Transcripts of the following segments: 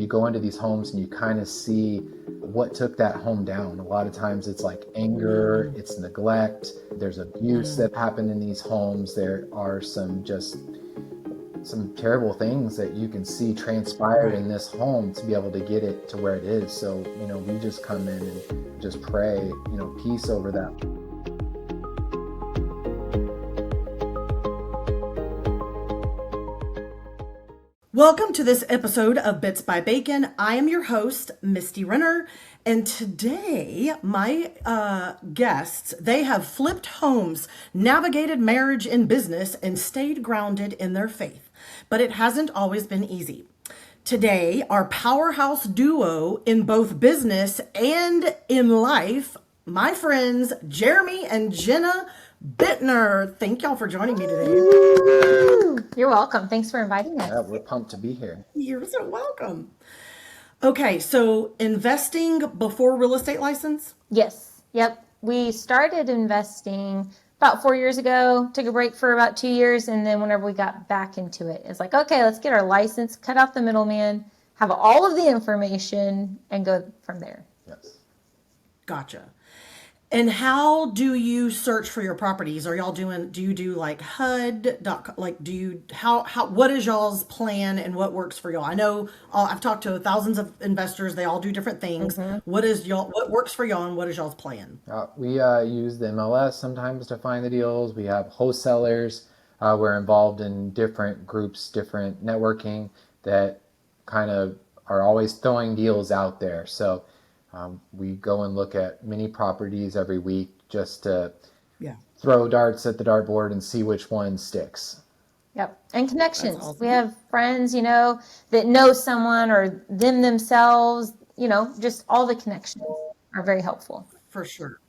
you go into these homes and you kind of see what took that home down. A lot of times it's like anger, it's neglect, there's abuse that happened in these homes. There are some terrible things that you can see transpired in this home to be able to get it to where it is. So, we just come in and just pray, peace over that. Welcome to this episode of Bits by Bacon. I am your host, Misty Renner, and today my guests, they have flipped homes, navigated marriage and business, and stayed grounded in their faith. But it hasn't always been easy. Today, our powerhouse duo in both business and in life, my friends, Jeremy and Jenna Bittner. Thank y'all for joining me today. You're welcome. Thanks for inviting us. Yeah, we're pumped to be here. You're so welcome. Okay, so investing before real estate license? Yes. Yep. We started investing about 4 years ago, took a break for about 2 years, and then whenever we got back into it, it's like, okay, let's get our license, cut out the middleman, have all of the information, and go from there. Yes. Gotcha. And how do you search for your properties? Are y'all do you do like HUD? Like, what is y'all's plan and what works for y'all? I know I've talked to thousands of investors. They all do different things. What works for y'all and what is y'all's plan? We use the MLS sometimes to find the deals. We have wholesalers. We're involved in different groups, different networking that kind of are always throwing deals out there. So we go and look at many properties every week just to throw darts at the dartboard and see which one sticks. Yep. And connections. Awesome. We have friends, that know someone or them themselves, just all the connections are very helpful. For sure.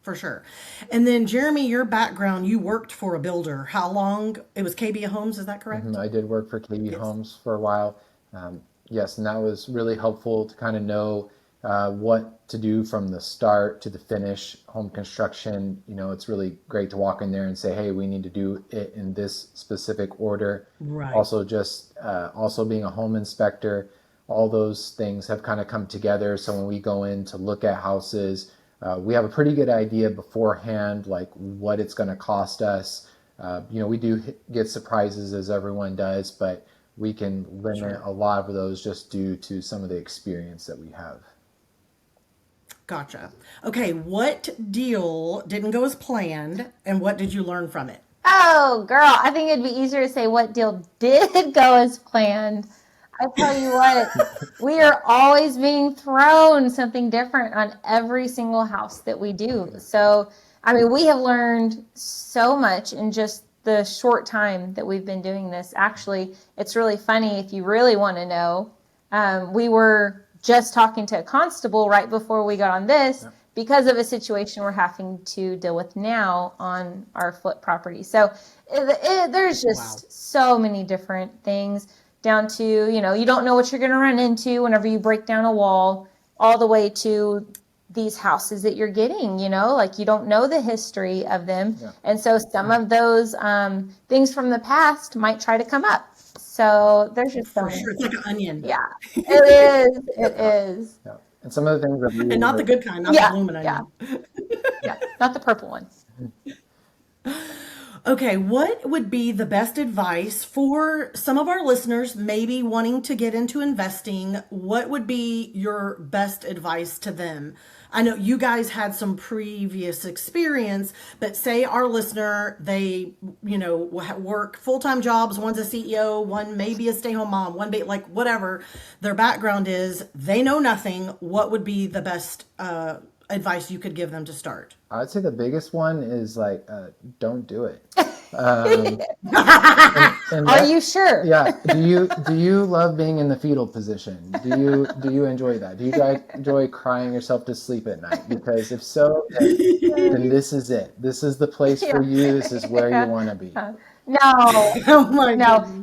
For sure. And then Jeremy, your background, you worked for a builder. How long? It was KB Homes, is that correct? I did work for KB Homes for a while. Yes, and that was really helpful to kind of know what to do from the start to the finish. Home construction, it's really great to walk in there and say, hey, we need to do it in this specific order. Right. Also, also being a home inspector, all those things have kind of come together. So when we go in to look at houses, we have a pretty good idea beforehand, like what it's going to cost us. We do get surprises as everyone does, but we can limit a lot of those just due to some of the experience that we have. Gotcha. Okay, what deal didn't go as planned, and what did you learn from it? Oh, girl, I think it'd be easier to say what deal did go as planned. I tell you what, we are always being thrown something different on every single house that we do. So, we have learned so much in just the short time that we've been doing this. Actually, it's really funny if you really want to know. We were just talking to a constable right before we got on this because of a situation we're having to deal with now on our flip property. So there's just so many different things down to, you don't know what you're going to run into whenever you break down a wall, all the way to these houses that you're getting, like you don't know the history of them. Yeah. And so some of those things from the past might try to come up. So there's just so sure. It's like an onion. Yeah, it is. It is. Yeah. And some of the things that and not the good kind, not the blooming onion. Yeah, not the purple one. Okay, what would be the best advice for some of our listeners maybe wanting to get into investing? What would be your best advice to them? I know you guys had some previous experience, but say our listener, they, work full-time jobs. One's a CEO, one maybe a stay-home mom, one be like whatever their background is. They know nothing. What would be the best advice you could give them to start? I'd say the biggest one is don't do it. Are you sure? Yeah. Do you love being in the fetal position? Do you enjoy that? Do you enjoy crying yourself to sleep at night? Because if so, then this is it. This is the place for you. This is where you want to be. No.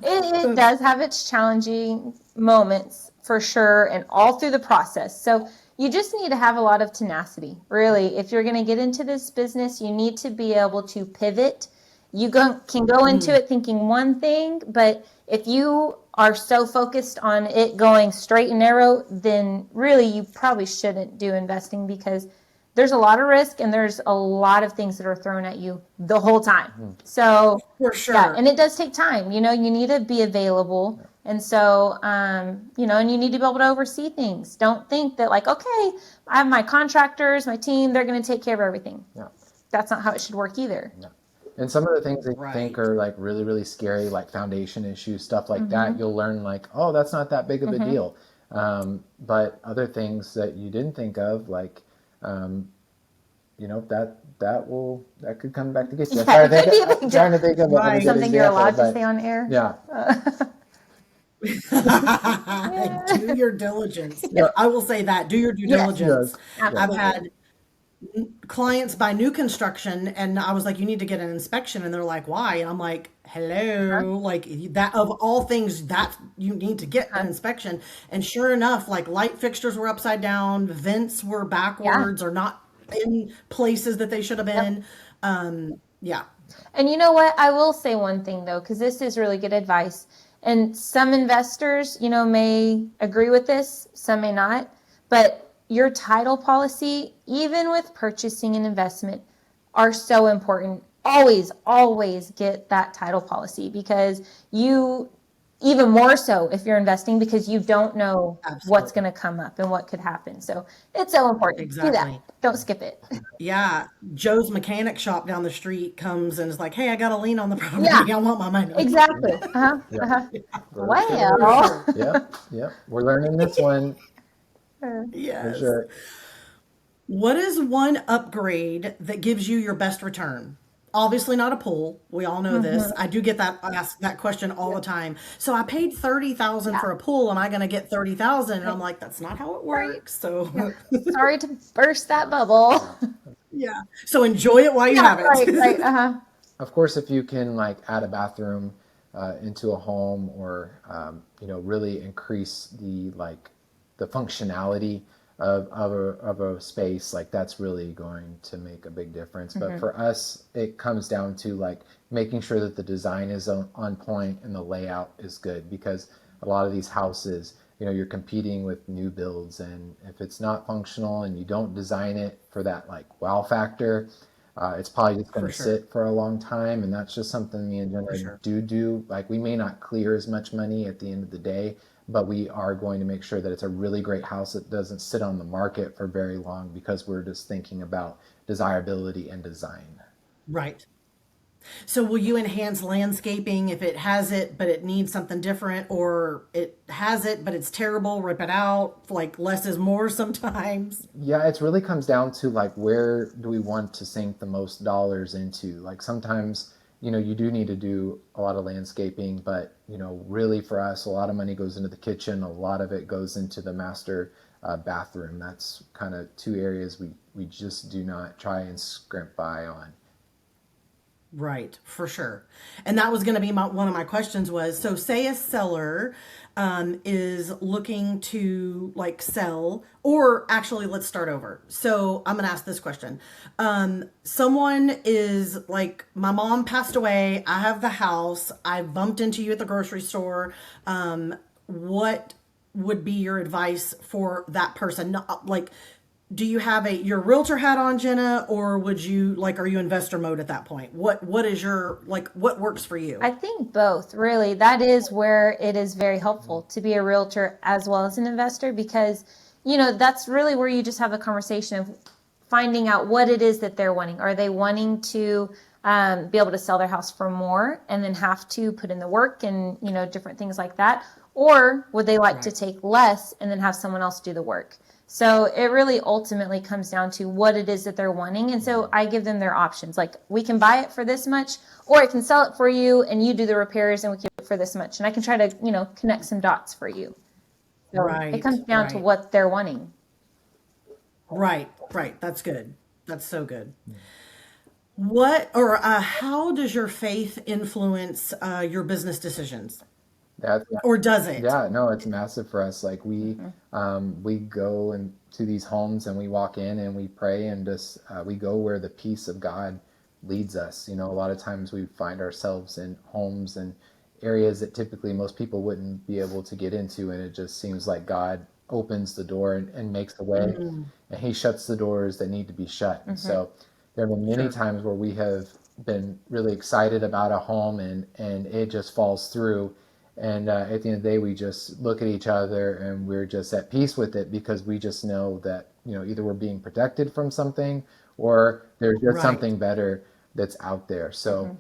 It does have its challenging moments for sure, and all through the process. So you just need to have a lot of tenacity. Really, if you're going to get into this business, you need to be able to pivot can go into it thinking one thing, but if you are so focused on it going straight and narrow, then really you probably shouldn't do investing, because there's a lot of risk and there's a lot of things that are thrown at you the whole time. So For yeah, sure. and it does take time. You need to be available. And so, and you need to be able to oversee things. Don't think that like, okay, I have my contractors, my team, they're going to take care of everything. Yeah. That's not how it should work either. Yeah. And some of the things that you think Right. are like really, really scary, like foundation issues, stuff like that, you'll learn like, oh, that's not that big of a deal. But other things that you didn't think of, like, that could come back to get you. Yeah, it could be a big I'm trying to think of Right. a good Something you're example, allowed to but say on air. yeah, Do your diligence. yeah, I will say that. Do your due Yes, diligence. yes, I've absolutely. had clients buy new construction, and I was like, you need to get an inspection. And they're like, why? And I'm like, hello, like that of all things that you need to get an inspection. And sure enough, like light fixtures were upside down, vents were Yeah. backwards or not in places that they should have been. Yeah. And you know what? I will say one thing though, because this is really good advice. And some investors, may agree with this, some may not. But your title policy, even with purchasing an investment, are so important. Always, always get that title policy, because even more so if you're investing, because you don't know what's Absolutely. going to come up and what could happen. So it's so important. Do that. Exactly. Don't skip it. Yeah. Joe's mechanic shop down the street comes and is like, hey, I got a lien on the property. Yeah. I want my money. Exactly. yeah. Well, Yep, yep. We're learning this one for Yes. sure. What is one upgrade that gives you your best return? Obviously not a pool. We all know this. I do get asked that question all the time. So I paid 30,000 yeah. for a pool. Am I going to get 30,000? And I'm like, that's not how it works. So Sorry to burst that bubble. yeah. So enjoy it while you have Right, it. right. Uh-huh. Of course, if you can like add a bathroom into a home, or really increase the functionality of a space, like that's really going to make a big difference. But for us, it comes down to like making sure that the design is on point and the layout is good, because a lot of these houses, you're competing with new builds, and if it's not functional and you don't design it for that like wow factor, it's probably just going For to sure. sit for a long time. And that's just something me and For Jenna sure. do. Like, we may not clear as much money at the end of the day, but we are going to make sure that it's a really great house that doesn't sit on the market for very long, because we're just thinking about desirability and design. Right. So will you enhance landscaping if it has it, but it needs something different, or it has it, but it's terrible, rip it out, like less is more sometimes? Yeah, it really comes down to like, where do we want to sink the most dollars into? Like, sometimes, you do need to do a lot of landscaping, but really for us, a lot of money goes into the kitchen. A lot of it goes into the master bathroom. That's kind of two areas we just do not try and scrimp by on. Right, for sure. And that was going to be one of my questions was, so say a seller is looking to like sell, or actually let's start over. So I'm going to ask this question. Someone is like, my mom passed away. I have the house. I bumped into you at the grocery store. What would be your advice for that person? Like, do you have your realtor hat on, Jenna, or would you like, are you investor mode at that point? What is your, like, what works for you? I think both, really. That is where it is very helpful to be a realtor as well as an investor, because, that's really where you just have a conversation of finding out what it is that they're wanting. Are they wanting to be able to sell their house for more and then have to put in the work and, different things like that? Or would they like to take less and then have someone else do the work? So it really ultimately comes down to what it is that they're wanting. And so I give them their options. Like, we can buy it for this much, or I can sell it for you and you do the repairs and we keep it for this much. And I can try to, connect some dots for you. So it comes down to what they're wanting. Right. That's good. That's so good. What, or how does your faith influence your business decisions? That's Or does it? Yeah, no, it's massive for us. Like, we go into these homes and we walk in and we pray, and just we go where the peace of God leads us. A lot of times we find ourselves in homes and areas that typically most people wouldn't be able to get into, and it just seems like God opens the door and makes the way, and he shuts the doors that need to be shut. And so there have been many times where we have been really excited about a home, and it just falls through, and at the end of the day we just look at each other and we're just at peace with it, because we just know that either we're being protected from something, or there's just something better that's out there. So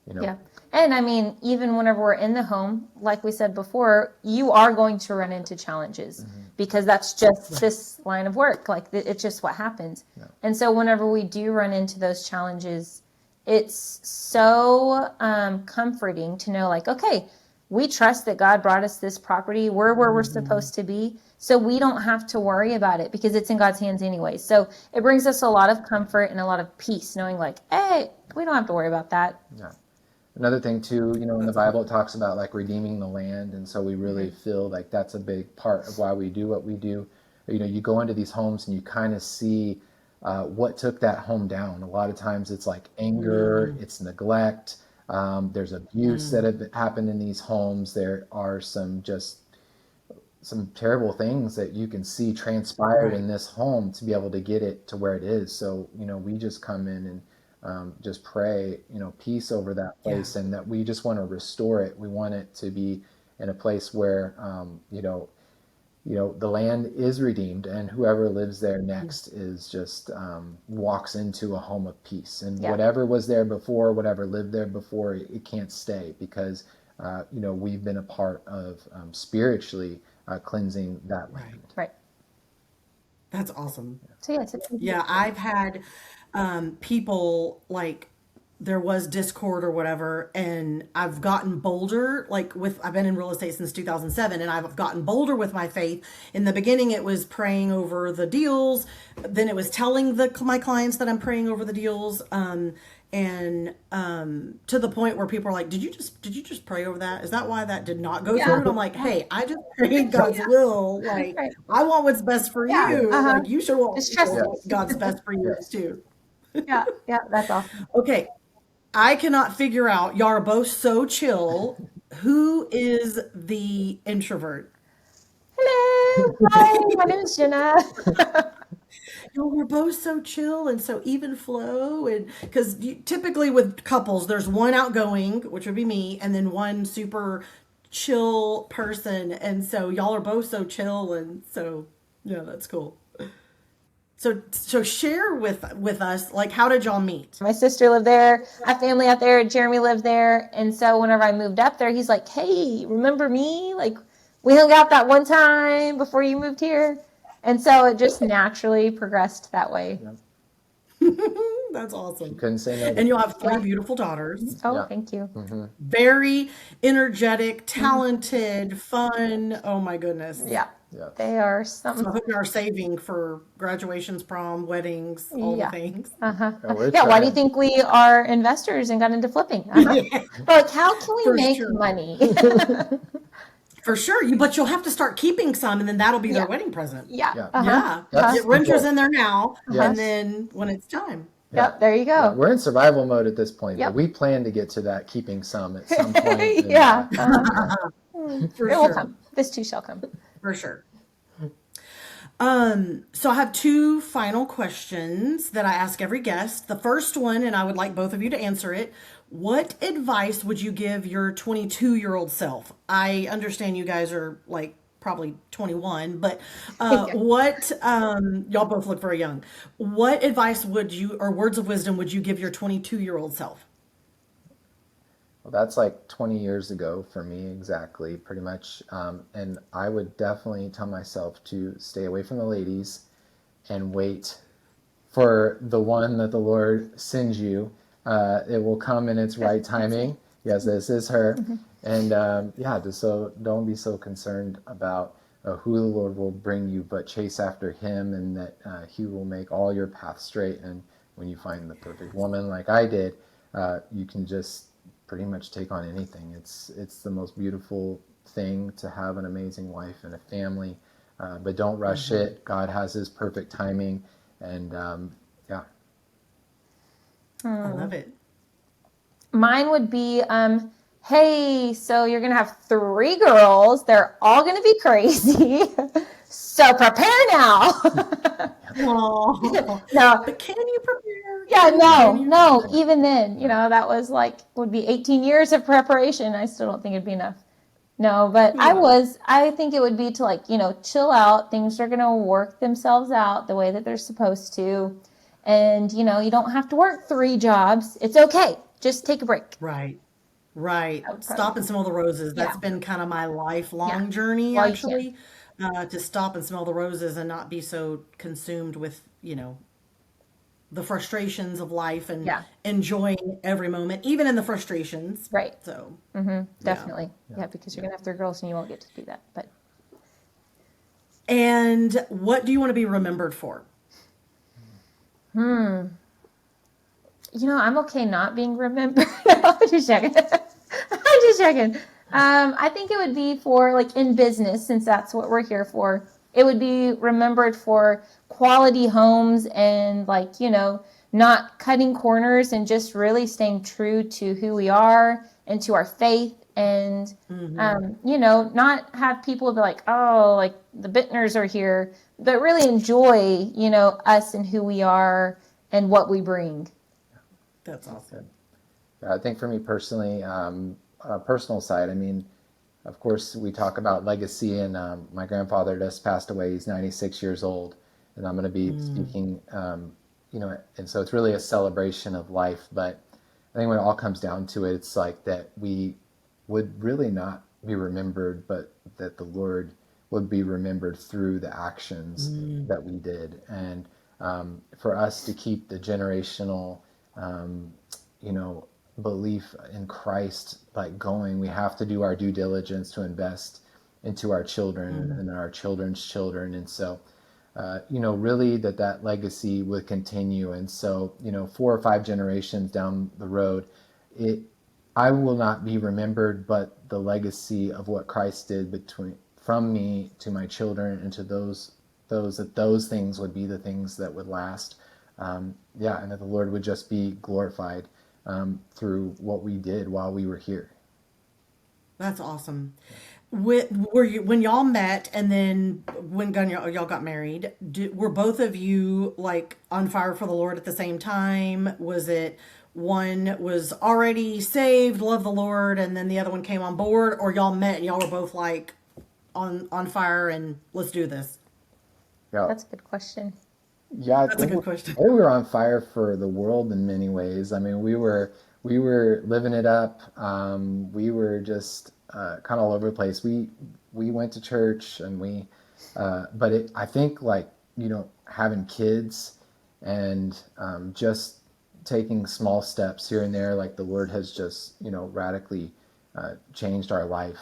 Yeah. And I mean, even whenever we're in the home, like we said before, you are going to run into challenges because that's just this line of work. Like it's just what happens. And so whenever we do run into those challenges, it's so comforting to know, like, okay, we trust that God brought us this property. We're where we're supposed to be. So we don't have to worry about it because it's in God's hands anyway. So it brings us a lot of comfort and a lot of peace knowing, like, hey, we don't have to worry about that. Yeah. Another thing too, in the Bible, it talks about like redeeming the land. And so we really feel like that's a big part of why we do what we do. You go into these homes and you kind of see what took that home down. A lot of times it's like anger, it's neglect. There's abuse that have happened in these homes. There are some terrible things that you can see transpired in this home to be able to get it to where it is. So, we just come in and just pray, peace over that place, and that we just want to restore it. We want it to be in a place where, the land is redeemed, and whoever lives there next is just walks into a home of peace. And whatever was there before, whatever lived there before, it can't stay, because we've been a part of spiritually cleansing that land. Right. That's awesome. So Yeah, I've had people, like, there was discord or whatever, and I've gotten bolder. I've been in real estate since 2007, and I've gotten bolder with my faith. In the beginning, it was praying over the deals. Then it was telling my clients that I'm praying over the deals. And to the point where people are like, did you just pray over that? Is that why that did not go through? And I'm like, hey, I just prayed God's will. Like, I want what's best for you. Like, you should want God's best for you too. Yeah, that's awesome. Okay, I cannot figure out, y'all are both so chill. Who is the introvert? Hello, hi, my name is Jenna. Y'all were both so chill and so even flow, and because typically with couples, there's one outgoing, which would be me, and then one super chill person, and so y'all are both so chill, and so yeah, that's cool. So share with us, like, how did y'all meet? My sister lived there. I have family out there. Jeremy lived there. And so whenever I moved up there, he's like, hey, remember me? Like, we hung out that one time before you moved here. And so it just naturally progressed that way. That's awesome. You couldn't say no. And you'll have three beautiful daughters. Oh, thank you. Very energetic, talented, fun. Oh my goodness. Yeah. They are something. So I hope you are saving for graduations, prom, weddings, all the things. Why do you think we are investors and got into flipping? Like, how can we make money? For sure. But you'll have to start keeping some, and then that'll be their wedding present. Yeah. Get renters in there now, and then when it's time. Yep, there you go. Yeah, we're in survival mode at this point, but we plan to get to that keeping some at some point. It will come. This too shall come. For sure. So I have two final questions that I ask every guest. The first one, and I would like both of you to answer it. What advice would you give your 22-year-old self? I understand you guys are like probably 21, but what, y'all both look very young. What advice or words of wisdom would you give your 22-year-old self? Well, that's like 20 years ago for me, exactly, pretty much. And I would definitely tell myself to stay away from the ladies and wait for the one that the Lord sends you. It will come in its right timing. Yes, this is her. And so don't be so concerned about who the Lord will bring you, but chase after him, and that he will make all your paths straight. And when you find the perfect woman like I did, you can just pretty much take on anything. It's the most beautiful thing to have an amazing wife and a family, but don't rush it. God has his perfect timing, and I love it. Mine would be, hey, so you're going to have 3 girls. They're all going to be crazy. So prepare now. Oh, No, but can you prepare? yeah, Can no, you? no. Even then, that was like, would be 18 years of preparation. I still don't think it'd be enough. No, but Yeah. I think it would be to like, chill out. Things are going to work themselves out the way that they're supposed to. And, you don't have to work 3 jobs. It's okay. Just take a break. Right. Right. That would probably Stop and be, smell the roses. yeah, That's been kind of my yeah. lifelong journey, While you can. actually, to stop and smell the roses and not be so consumed with, the frustrations of life and Yeah, enjoying every moment, even in the frustrations. right. So, yeah. Definitely. Yeah, because you're going to have 3 girls and you won't get to do that. But And what do you want to be remembered for? I'm okay not being remembered. I'm just checking. I'm just checking. I think it would be for like in business, since that's what we're here for. It would be remembered for quality homes and like, not cutting corners and just really staying true to who we are and to our faith and, not have people be like, oh, like the Bittners are here, but really enjoy, us and who we are and what we bring. That's awesome. I think for me personally, on a personal side, I mean, of course, we talk about legacy, and my grandfather just passed away. He's 96 years old, and I'm going to be speaking, and so it's really a celebration of life. But I think when it all comes down to it, it's like that we would really not be remembered, but that the Lord would be remembered through the actions that we did. And for us to keep the generational, um, belief in Christ like going, we have to do our due diligence to invest into our children and our children's children. And so, really that legacy would continue. And so, 4 or 5 generations down the road, it I will not be remembered, but the legacy of what Christ did from me to my children and to those things would be the things that would last. And that the Lord would just be glorified through what we did while we were here. That's awesome. Were you when y'all met and then when y'all got married? Were both of you like on fire for the Lord at the same time? Was it one was already saved, loved the Lord, and then the other one came on board, or y'all met and y'all were both like on fire and let's do this? Yeah, That's a good question. yeah. That's a good question. I think we were on fire for the world in many ways. I mean, we were living it up. We were just kind of all over the place. We went to church and but I think like having kids and just taking small steps here and there, like the Lord has just radically changed our life.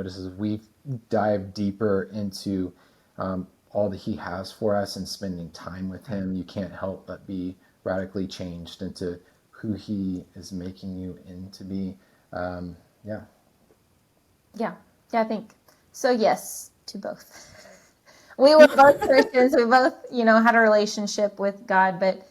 Just as we dive deeper into all that He has for us and spending time with Him, you can't help but be radically changed into who He is making you into be. Yeah. Yeah. Yeah, I think so. Yes, to both. We were both Christians. We both, had a relationship with God, but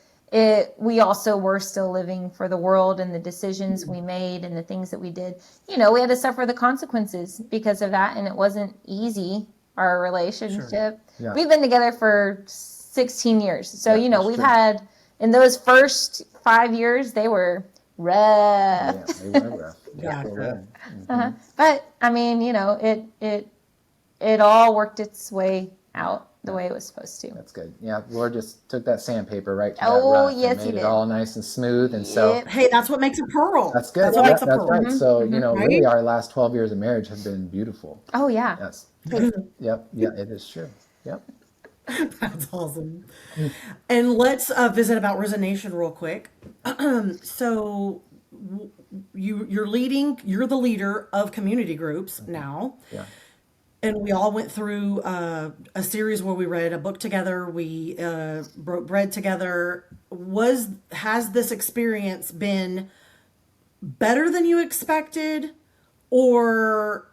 we also were still living for the world and the decisions we made and the things that we did. We had to suffer the consequences because of that, and it wasn't easy, our relationship. Yeah. We've been together for 16 years. So, Yeah, that's we've true. had, in those first 5 years, they were rough. Yeah, they were rough. Yeah. They were. But I mean, it all worked its way out the way it was supposed to. That's good. Yeah, the Lord just took that sandpaper right to that Oh, rough yes, and He made it did. all nice and smooth. And so Yep. Hey, that's what makes a pearl. that's good. That's what Yeah, makes a that's pearl. right. So, Right? really our last 12 years of marriage have been beautiful. Oh yeah. Yes. Hey, Yep. Yeah, it is true. Yep. That's awesome. And let's visit about Resonation real quick. So you're the leader of community groups now. Yeah. And we all went through a series where we read a book together. We broke bread together. Has this experience been better than you expected, or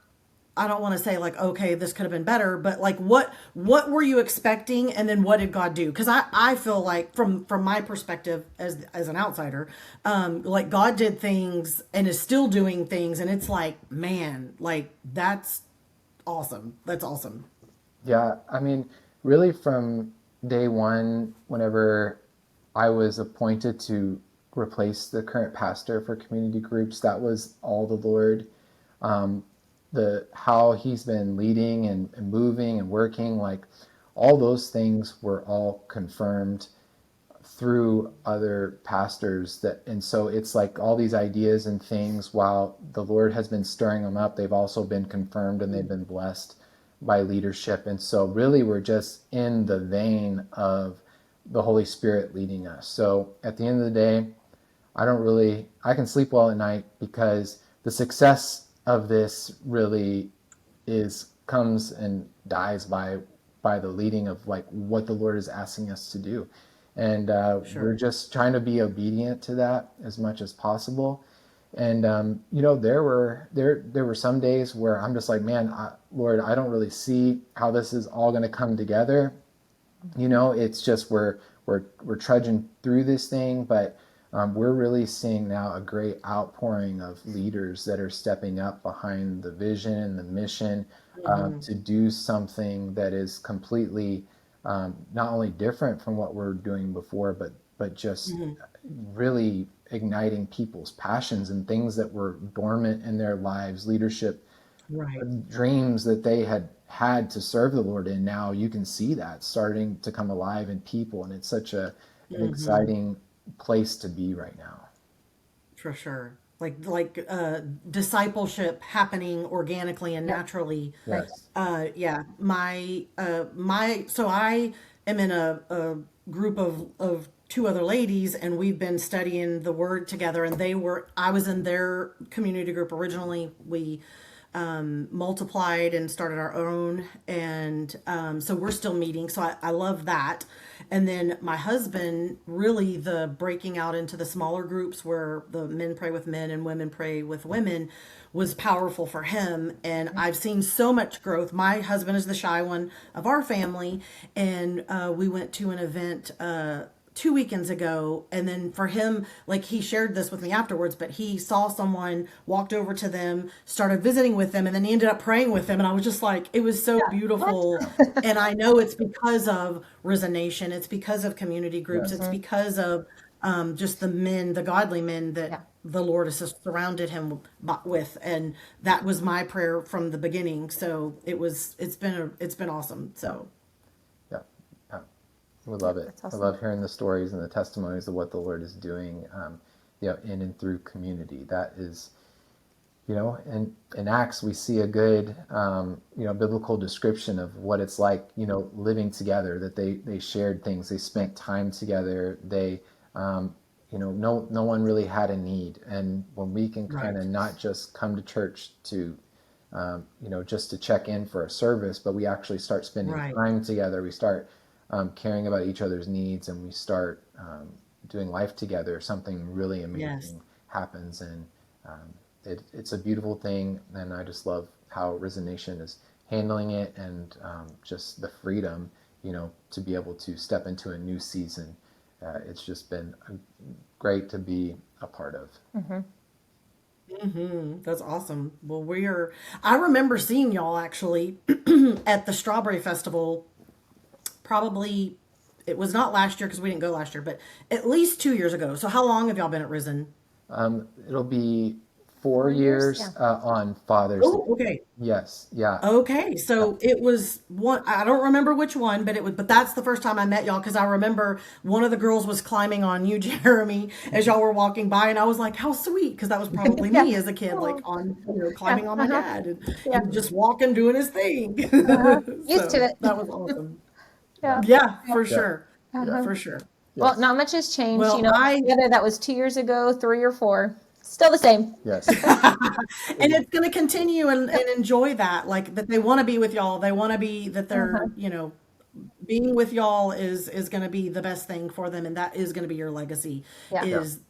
I don't want to say like, okay, this could have been better, but like what were you expecting, and then what did God do? Because I feel like from my perspective as an outsider, like God did things and is still doing things, and it's like, man, like that's awesome. That's awesome. Yeah, I mean, really from day one, whenever I was appointed to replace the current pastor for community groups, that was all the Lord. Um, the how he's been leading and moving and working, like all those things were all confirmed through other pastors that, and so it's like all these ideas and things, while the Lord has been stirring them up, they've also been confirmed and they've been blessed by leadership. And so really we're just in the vein of the Holy Spirit leading us. So at the end of the day, I can sleep well at night because the success of this really is comes and dies by the leading of like what the Lord is asking us to do. And we're Sure. just trying to be obedient to that as much as possible. And there were some days where I'm just like, man, Lord, I don't really see how this is all going to come together. It's just we're trudging through this thing, but we're really seeing now a great outpouring of leaders that are stepping up behind the vision and the mission, Hmm. to do something that is completely, not only different from what we're doing before, but just Hmm. really igniting people's passions and things that were dormant in their lives, leadership Right. dreams that they had to serve the Lord in. Now you can see that starting to come alive in people, and it's such an Hmm. exciting place to be right now. For sure. Like discipleship happening organically and Yep. naturally. Right. Yes. Yeah, my so I am in a group of two other ladies, and we've been studying the word together, and I was in their community group originally. We multiplied and started our own, and so we're still meeting, so I love that. And then my husband, really the breaking out into the smaller groups where the men pray with men and women pray with women was powerful for him, and I've seen so much growth. My husband is the shy one of our family, and we went to an event 2 weekends ago, and then for him, like, he shared this with me afterwards, but he saw someone, walked over to them, started visiting with them, and then he ended up praying with them, and I was just like, it was so Yeah. What? beautiful. And I know it's because of Resonation, it's because of community groups, it's Yes. Mhm. because of just the men, the godly men that Yeah. the Lord has just surrounded him with, and that was my prayer from the beginning. So it's been awesome. Yeah. So Yeah. Yeah. We Yep. love it. That's I awesome. love hearing the stories and the testimonies of what the Lord is doing, in and through community. That is, in Acts, we see a good, biblical description of what it's like, living together, that they shared things, they spent time together, um, no one really had a need. And when we can kind right. of not just come to church to, just to check in for a service, but we actually start spending Right. time together, we start caring about each other's needs, and we start doing life together, something really Yes. amazing happens. And it's a beautiful thing, and I just love how Resonation is handling it, and just the freedom, to be able to step into a new season. It's just been great to be a part of. Hmm. That's awesome. Well, I remember seeing y'all actually at the Strawberry Festival, probably, it was not last year because we didn't go last year, but at least 2 years ago. So how long have y'all been at Risen? It'll be four 4 years. Yeah. years on Father's Day. Oh, okay. Yes, yeah, Okay, yeah, so it was one, I don't remember which one, but that's the first time I met y'all, because I remember one of the girls was climbing on you, Jeremy, as y'all were walking by, and I was like, how sweet, because that was probably Yeah. me as a kid, like Oh, on, yeah. climbing on my Uh-huh. dad, and he Yeah. was just walking, doing his thing. Uh-huh. Used to So it. that was awesome. yeah, Yeah. Yeah, Yeah. for yeah, sure. yeah, Uh-huh. For sure. Well, yes, not much has changed. Well, I Whether that was 2 years ago, 3 or 4, still the same. yes, and it's going to continue, and enjoy that, like that they want to be with y'all. They want to be that they're, Uh-huh. being with y'all is going to be the best thing for them, and that is going to be your legacy, Yeah. yeah, is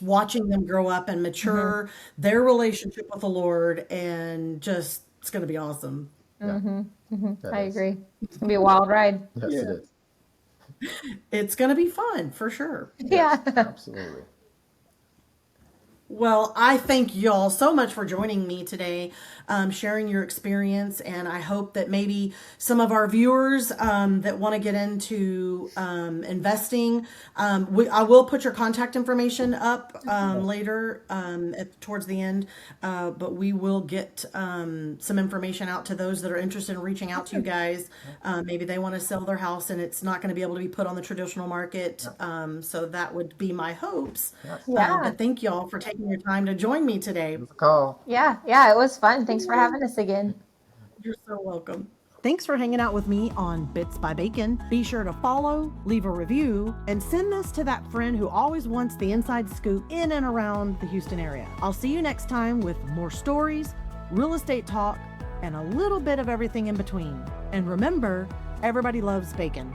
watching them grow up and Hmm. mature, their relationship with the Lord, and just It's going to be awesome. Yeah, that I is. agree. It's gonna be a wild ride. Yes, Yeah. it is. It's going to be fun for sure. Yes, Yeah. absolutely. Well, I thank y'all so much for joining me today, sharing your experience, and I hope that maybe some of our viewers that want to get into investing, I will put your contact information up later towards the end, but we will get some information out to those that are interested in reaching out to you guys. Maybe they want to sell their house and it's not going to be able to be put on the traditional market, so that would be my hopes. Yeah. But thank y'all for taking your time to join me today. Give us a call. Yeah. Yeah. It was fun. Thanks for having us again. You're so welcome. Thanks for hanging out with me on Bits by Bacon. Be sure to follow, leave a review, and send this to that friend who always wants the inside scoop in and around the Houston area. I'll see you next time with more stories, real estate talk, and a little bit of everything in between. And remember, everybody loves bacon.